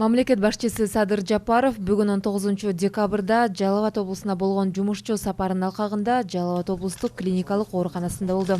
Мамлекет башчысы Садыр Жапаров бүгүн 19 декабрда Жалал-Абад облусуна болгон жумушчу сапарынын алкагында Жалал-Абад облустук клиникалык ооруканасында болду.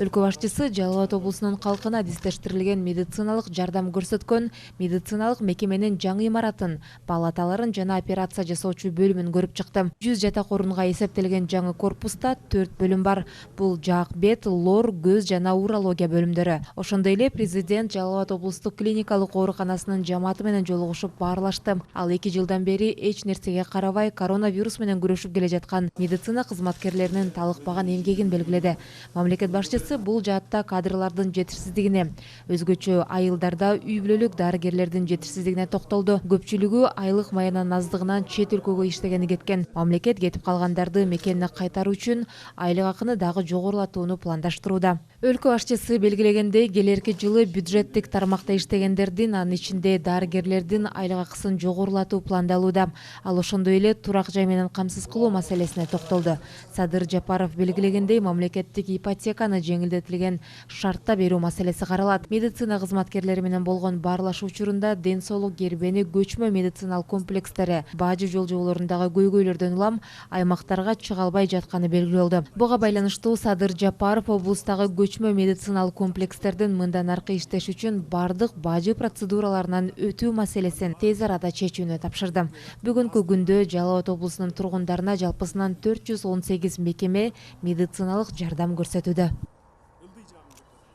Өлкө башчысы Жалал-Абад облусунун калкына адистештирилген медициналык жардам көрсөткөн медициналык мекеменин жаңы имаратын, палаталарын жана операция жасоочу бөлүмүн көрүп чыкты. 100 жатак орунга эсептелген жаңы корпуста 4 бөлүм бар. Бул жаак-бет, лор, көз жана урология бөлүмдөрү. Ошондой эле Президент Жалал-Абад облустук клиникалык ооруканасынын жамааты менен жолугушуп баарлашты. Ал 2 жылдан бери эч нерсеге карабай коронавирус менен күрөшүп келе жаткан медицина кызматкерлеринин талыкпаган эмгегин белгиледи. Мамлекет башчысы бул жаатта кадрлардын жетишсиздигине, өзгөчө айылдарда үй-бүлөлүк дарыгерлердин жетишсиздигине токтолду. Көпчүлүгү айлык маянанын аздыгынан чет өлкөгө иштегени кеткен. Мамлекет кетип калгандарды мекенине кайтаруу үчүн айлык акыны дагы жогорулатууну пландаштырууда. Өлкө башчысы белгилегендей, келерки жылы бюджеттик тармакта иштегендердин, анын ичинде дарыгерлердин айлык акысын жогорулатуу пландалууда. Ал ошондой эле турак-жай менен камсыз кылуу маселесине токтолду. Садыр Жапаров белгилегендей, мамлекеттик ипотеканы жеңилдетилген шартта берүү маселеси каралат. Медицина кызматкерлери менен болгон баарлашуу учурунда ден соолук кербени көчмө медициналык комплекстери бажы жол-жоболорундагы көйгөйлөрдөн улам аймактарга чыга албай жатканы белгилүү болду. Буга байланыштуу Садыр Жапаров облустагы көчмө медициналык комплекстердин мындан аркы иштеш үчүн бардык бажы процедураларынан өтүү маселесин тез арада чечүүнү тапшырды. Бүгүнкү күндө Жалал-Абад облусунун тургундарына жалпысынан 418 мекеме медициналык жардам көрсөтүүдө.